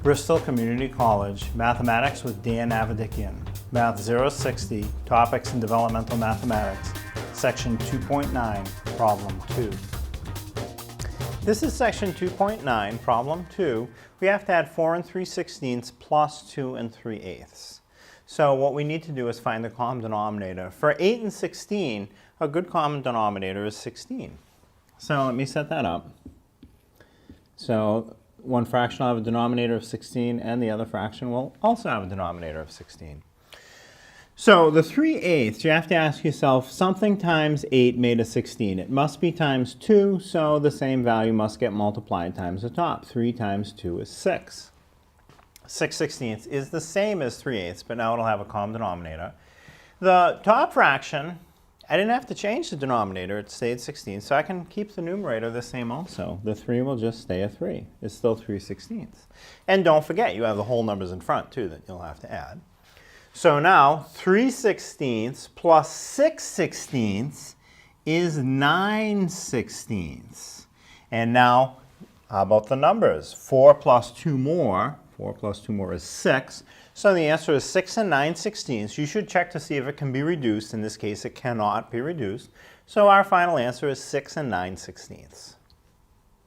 Bristol Community College, Mathematics with Dan Avedikian, Math 060, Topics in Developmental Mathematics, Section 2.9, Problem 2. This is Section 2.9, Problem 2. We have to add 4 3/16 plus 2 3/8. So what we need to do is find the common denominator. For 8 and 16, a good common denominator is 16. So let me set that up. So one fraction will have a denominator of 16, and the other fraction will also have a denominator of 16. So the 3/8, you have to ask yourself, something times 8 made a 16. It must be times 2, so the same value must get multiplied times the top. 3 times 2 is 6. 6/16 is the same as 3/8, but now it'll have a common denominator. The top fraction, I didn't have to change the denominator. It stayed 16, so I can keep the numerator the same also. The 3 will just stay a 3. It's still 3/16. And don't forget, you have the whole numbers in front, too, that you'll have to add. So now, 3/16 plus 6/16 is 9/16. And now, how about the numbers? 4 plus 2 more. 4 plus 2 more is 6. So the answer is 6 and 9/16. You should check to see if it can be reduced. In this case, it cannot be reduced. So our final answer is 6 and 9/16.